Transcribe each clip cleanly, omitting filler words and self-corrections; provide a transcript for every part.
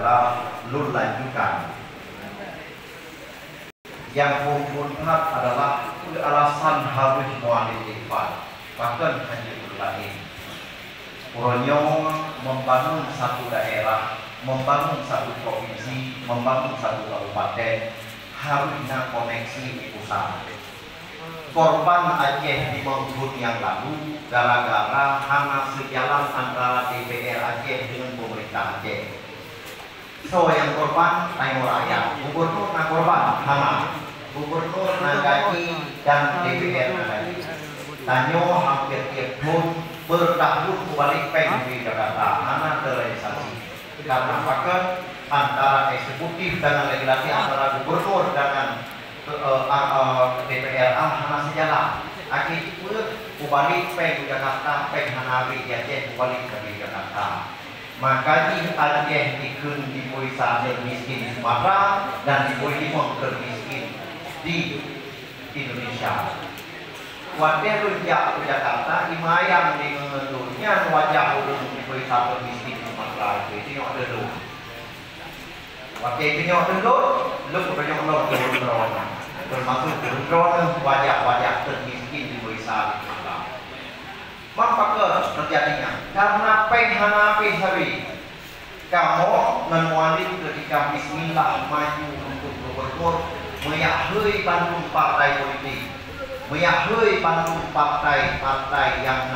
adalah lun lanjutan. Yang keempat adalah alasan harus mualif ikhwan. Bahkan hanya lain. Puronyo membangun satu daerah, membangun satu provinsi, membangun satu kabupaten, harusnya koneksi di pusat. Korban Aceh di tahun yang lalu gara-gara hanya sejalan antara DPR Aceh dengan pemerintah Aceh. So yang korban Timur Raya, gubernur na korban hana, gubernur na gaji dan DPR na gaji. Tanyo hampir tiap tahun berdahulu balik peng di Jakarta, hana terrealisasi. Karena fakir antara eksekutif dan legislatif, antara gubernur dengan DPR hana sejalan. Akhirnya balik peng di Jakarta, peng hana di Aceh balik ke Jakarta. Maka di Aceh ikut dibui sahaja miskin di Sumatera dan dibui limong termiskin di Indonesia. Wajah rujak ke Jakarta, imayang di mengendunya wajah urung dibui sahaja miskin di Sumatera itu yang ada dulu. Wajah itu yang ada dulu, lu kebanyakan lo turun-turun, termasuk turun-turun wajah-wajah termiskin dibui sahaja. Maka terjadinya karena penghana pesari kamu menulis ketika Bismillah maju untuk gubernur meyahui Bandung partai politik, meyahui Bandung partai yang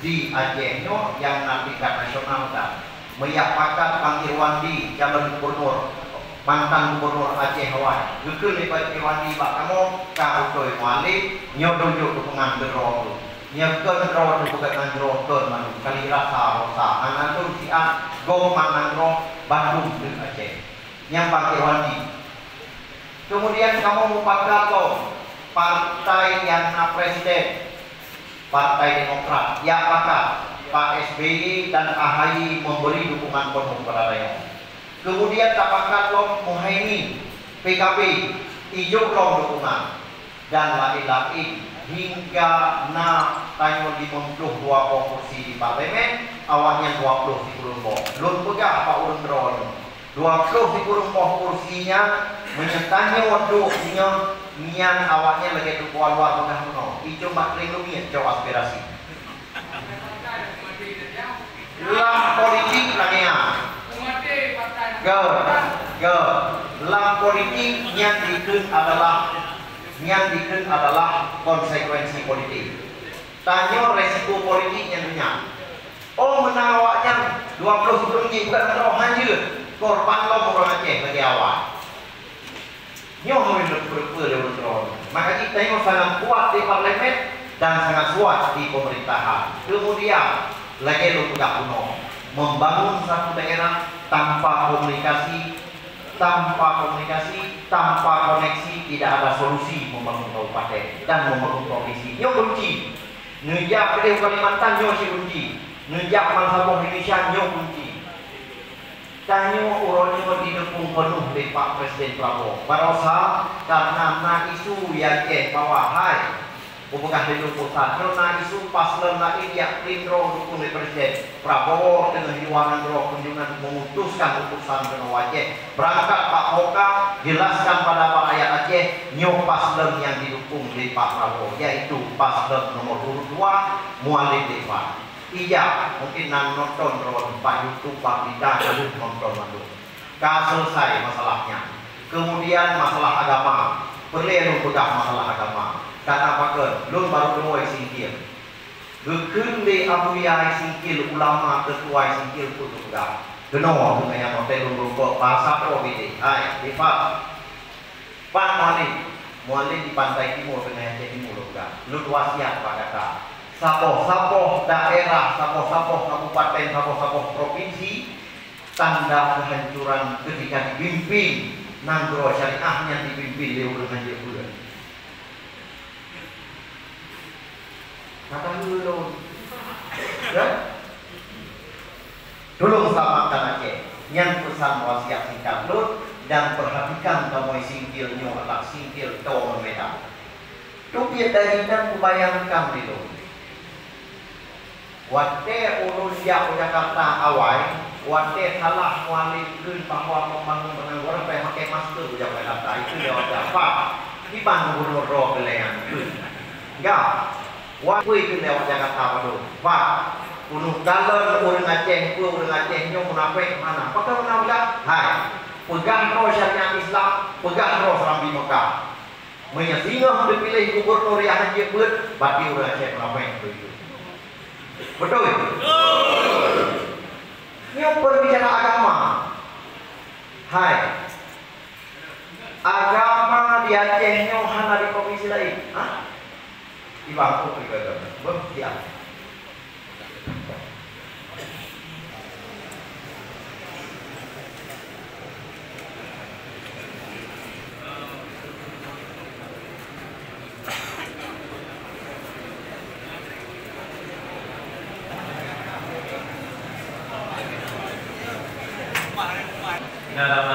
di Acehnya yang tingkat nasional dan meyapakan Bang Irwandi calon gubernur mantan gubernur Aceh Hawaii jujur lepas Irwandi bak kamu kau doi mualif nyodojo dukungan berroh nyekun roh bukan nangro ton manu kali rasa rosa anandung sian go manangro Bandung di Aceh yang pakai wandi. Kemudian kamu mupakat lo partai yang na presiden partai Demokrat ya apakah Pak SBY dan AHY memberi dukungan penuh kepada saya. Kemudian tapakat lo Muhaimin PKB hijau lo dukungan dan lain-lain hingga tanyo 52 kursi di parlemen awalnya 20 di kurumbo belum pegah apa urun drone 20 di kurumbo kursinya menyertanya waktunya nian awalnya lagi tu luar pegah kuno itu makling lumia jauh aspirasi lam politik lagi lam politik yang diken adalah konsekuensi politik. Tanya resiko politik yang punya. Oh menawaknya 20 sebelum ini bukan ada hanya korban lo orang Aceh bagi awal. Nyoh berpuluh maka kita yang sangat kuat di parlemen dan sangat kuat di pemerintahan. Kemudian lagi lo tidak kuno membangun satu daerah tanpa komunikasi, tanpa koneksi tidak ada solusi membangun kabupaten dan membangun provinsi. Nyo kunci, ngejak Kedai Kalimantan nyo si kunci, ngejak Malhabong Indonesia nyo kunci. Tanyo uronyo didukung penuh oleh Pak Presiden Prabowo. Barosa karena isu yang bahwa hai bukan hidup pusat, karena isu paslon lain yang lindro dukung oleh Presiden Prabowo dengan hiwangan roh kunjungan memutuskan utusan ke Aceh. Berangkat Pak Hoka jelaskan pada Pak rakyat Aceh nyo paslon yang didukung oleh Pak Prabowo yaitu paslon nomor 2 mualif Dewan. Iya mungkin nonton Pak YouTube Pak Dita lalu nonton lalu. Selesai masalahnya. Kemudian masalah agama, perlu bedah masalah agama. Kata pakai, lu baru dua singkir. Gekun di Abu Yahya singkir ulama ketua singkir putus dah. Kenapa dengan yang hotel lumba bahasa provinsi? Hai, Pak. Pak Mualif di pantai timur dengan Aceh Timur juga. Lu wasiat Pak kata. Sapoh daerah, sapoh kabupaten, sapoh provinsi tanda kehancuran ketika dipimpin nangro syariahnya dipimpin lewat dengan dia. Kata dulu, ya? Dulu selamatkan Aceh. Yang pesan wasiat singkat lu dan perhatikan kamu singkil nyo anak singkil kau medan. Tu biar dari dan membayangkan dulu. Wate ulun ya Jakarta awai, wate salah walidun bahwa membangun orang pakai masker Jakarta itu dia apa? Di Bandung roh belayan. Enggak. Wate itu dia Jakarta baru. Pak, unu kalau orang Aceh, orang Aceh nyong munafik mana? Pakai munafik? Hai. Pegang roh syariat Islam, pegang roh Rambi Mekah. Menyesingah dipilih gubernur yang Haji Bud, berarti orang Aceh munafik begitu. Betul? Ini berbicara agama. Hai. Agama di Aceh hanya di provinsi lain. Hah? Di Bangkok juga ada. Berarti Dalam